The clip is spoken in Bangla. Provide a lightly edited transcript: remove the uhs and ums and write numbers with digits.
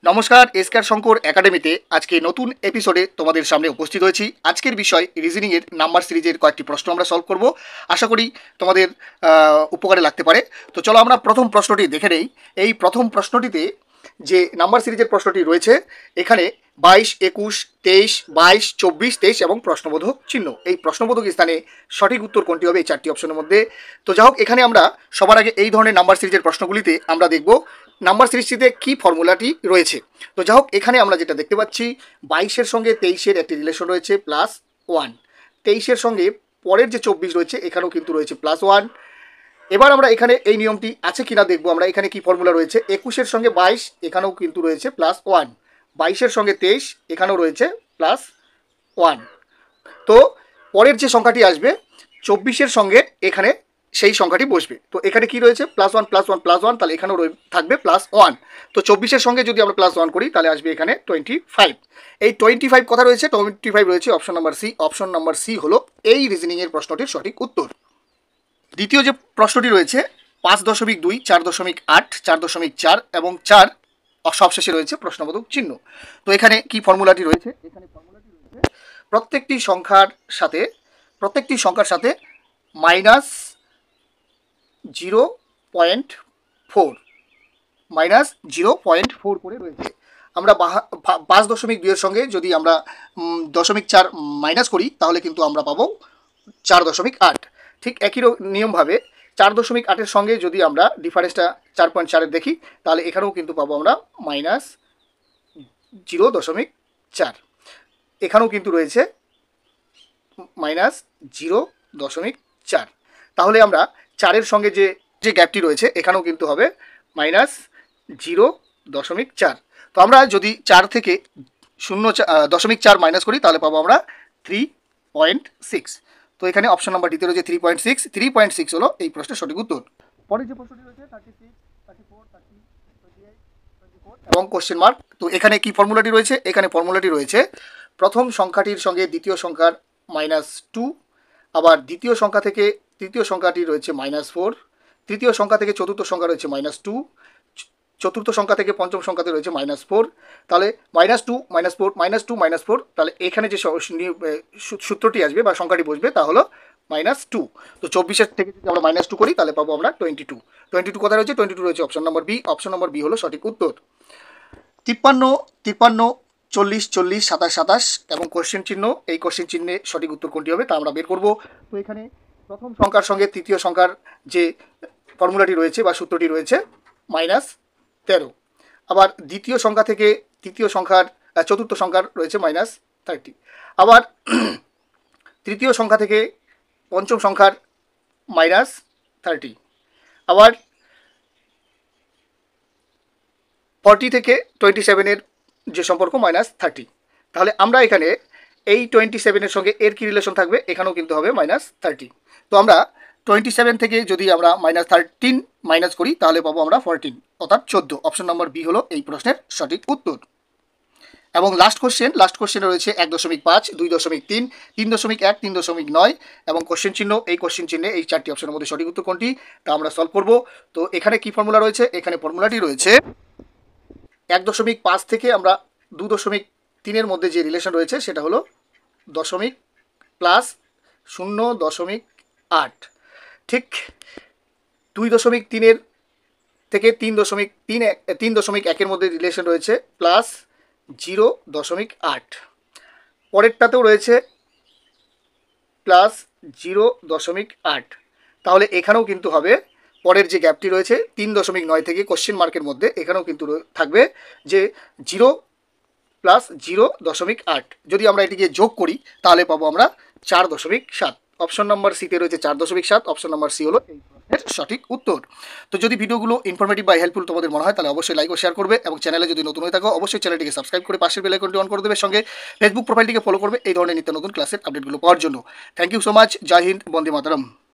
নমস্কার, এসকার শঙ্কর একাডেমিতে আজকে নতুন এপিসোডে তোমাদের সামনে উপস্থিত হয়েছি। আজকের বিষয় রিজনিংয়ের নাম্বার সিরিজের কয়েকটি প্রশ্ন আমরা সলভ করব। আশা করি তোমাদের উপকারে লাগতে পারে। তো চলো আমরা প্রথম প্রশ্নটি দেখে নেই। এই প্রথম প্রশ্নটিতে যে নাম্বার সিরিজের প্রশ্নটি রয়েছে, এখানে 22, 21, 23, 22, 24, 23 এবং প্রশ্নবোধক চিহ্ন। এই প্রশ্নবোধক স্থানে সঠিক উত্তর কোনটি হবে এই চারটি অপশনের মধ্যে? তো যাই হোক, এখানে আমরা সবার আগে এই ধরনের নাম্বার সিরিজের প্রশ্নগুলিতে আমরা দেখব নাম্বার সিরিজটিতে কী ফর্মুলাটি রয়েছে। তো যাই হোক, এখানে আমরা যেটা দেখতে পাচ্ছি, 22-এর সঙ্গে 23-এর একটি রিলেশন রয়েছে +1, 23-এর সঙ্গে পরের যে 24 রয়েছে এখানেও কিন্তু রয়েছে +1। এবার আমরা এখানে এই নিয়মটি আছে কিনা দেখবো। আমরা এখানে কি ফর্মুলা রয়েছে, 21-এর সঙ্গে 22 এখানেও কিন্তু রয়েছে +1, 22-এর সঙ্গে 23 এখানেও রয়েছে +1। তো পরের যে সংখ্যাটি আসবে 24-এর সঙ্গে এখানে সেই সংখ্যাটি বসবে। তো এখানে কি রয়েছে, +1 +1 +1, তাহলে এখানেও থাকবে +1। তো 24-এর সঙ্গে যদি আমরা +1 করি তাহলে আসবে এখানে 25। এই 25 কথা রয়েছে, 25 রয়েছে option number C. Option number C হলো এই রিজনিংয়ের প্রশ্নটির সঠিক উত্তর। দ্বিতীয় যে প্রশ্নটি রয়েছে 5.2, 4.8, 4.4 এবং 4 সবশেষে রয়েছে প্রশ্নবোধক চিহ্ন। তো এখানে কি ফর্মুলাটি রয়েছে, এখানে ফর্মুলাটি রয়েছে প্রত্যেকটি সংখ্যার সাথে -0.4 করে রয়েছে। আমরা 5.2-এর সঙ্গে যদি আমরা 0.4 মাইনাস করি তাহলে কিন্তু আমরা পাবো 4.8। ঠিক একই নিয়মভাবে 4.8-এর সঙ্গে যদি আমরা ডিফারেন্সটা 4.4-এর দেখি তাহলে এখানেও কিন্তু পাবো আমরা -0.4। এখানেও কিন্তু রয়েছে -0.4। তাহলে আমরা 4-এর সঙ্গে যে গ্যাপটি রয়েছে এখানেও কিন্তু হবে -0.4। তো আমরা যদি 4 থেকে 0.4 মাইনাস করি তাহলে পাবো আমরা 3.6। তো এখানে অপশন নাম্বার ডিতে রয়েছে 3.6। 3.6 হলো এই প্রশ্নের সঠিক উত্তর। পরের যে প্রশ্নটি রয়েছে 36, 34, 30, 28, 24 এবং কোশ্চেন মার্ক। তো এখানে কি ফর্মুলাটি রয়েছে, এখানে ফর্মুলাটি রয়েছে প্রথম সংখ্যাটির সঙ্গে দ্বিতীয় সংখ্যার -2, আবার দ্বিতীয় সংখ্যা থেকে তৃতীয় সংখ্যাটি রয়েছে -4, তৃতীয় সংখ্যা থেকে চতুর্থ সংখ্যা রয়েছে -2, চতুর্থ সংখ্যা থেকে পঞ্চম সংখ্যাতে রয়েছে -4। তাহলে -2 -4 -2 -4, তাহলে এখানে যে সূত্রটি আসবে বা সংখ্যাটি বসবে তা হলো -2। তো 24-এর থেকে যদি আমরা -2 করি তাহলে পাবো আমরা 22। 22 কোথায় রয়েছে, 22 রয়েছে option number B. Option number B হলো সঠিক উত্তর। 53, 53, 40, 40, 27, 27 এবং কোশ্চেন চিহ্ন। এই কোশ্চেন চিহ্নে সঠিক উত্তর কোনটি হবে তা আমরা বের করব। তো এখানে প্রথম সংখ্যার সঙ্গে তৃতীয় সংখ্যার যে ফর্মুলাটি রয়েছে বা সূত্রটি রয়েছে -13। আবার দ্বিতীয় সংখ্যা থেকে তৃতীয় সংখ্যার চতুর্থ সংখ্যার রয়েছে -30। আবার তৃতীয় সংখ্যা থেকে পঞ্চম সংখ্যার -30। আবার 40 থেকে 27-এর যে সম্পর্ক -30। তাহলে আমরা এখানে এই 27-এর সঙ্গে এর কি রিলেশন থাকবে, এখানেও কিন্তু হবে -30। তো আমরা 27 থেকে যদি আমরা -13 মাইনাস করি তাহলে পাবো আমরা 14, অর্থাৎ 14। অপশন নাম্বার বি হলো এই প্রশ্নের সঠিক উত্তর। এবং লাস্ট কোশ্চেনে রয়েছে 1.5, 2.3, 3.1, 3.9 এবং কোশ্চেন চিহ্ন। এই কোশ্চেন চিহ্নে এই চারটি অপশনের মধ্যে সঠিক উত্তর কোনটি তা আমরা সলভ করব। তো এখানে কি ফর্মুলা রয়েছে, এখানে ফর্মুলাটি রয়েছে 1.5 থেকে আমরা 2.3-এর মধ্যে যে রিলেশন রয়েছে সেটা হলো দশমিক প্লাস 0.8। ঠিক 2.3-এর থেকে 3.1-এর মধ্যে রিলেশন রয়েছে +0.8। পরেরটাতেও রয়েছে +0.8। তাহলে এখানেও কিন্তু হবে পরের যে গ্যাপটি রয়েছে 3.9 থেকে কোশ্চেন মার্কের মধ্যে এখানেও কিন্তু থাকবে যে 0 + 0.8। যদি আমরা এটিকে যোগ করি তাহলে পাবো আমরা 4.7। অপশন নাম্বার সিতে রয়েছে 4.7। অপশন নাম্বার সি হলো এই প্রশ্নের সঠিক উত্তর। তো যদি ভিডিওগুলো ইনফরমেটিভ বা হেল্পফুল তোমাদের মনে হয় তাহলে অবশ্যই লাইক ও শেয়ার করবে এবং চ্যানেলে যদি নতুন হয়ে থাকো অবশ্যই চ্যানেলটিকে সাবস্ক্রাইব করে পাশের বেল আইকনটি অন করে দেবে, সঙ্গে ফেসবুক প্রোফাইলটিকে ফলো করবে এই ধরনের নিত্য নতুন ক্লাসের আপডেটগুলো পাওয়ার জন্য। Thank you so much. জয় হিন্দ, বন্দে মাতরম।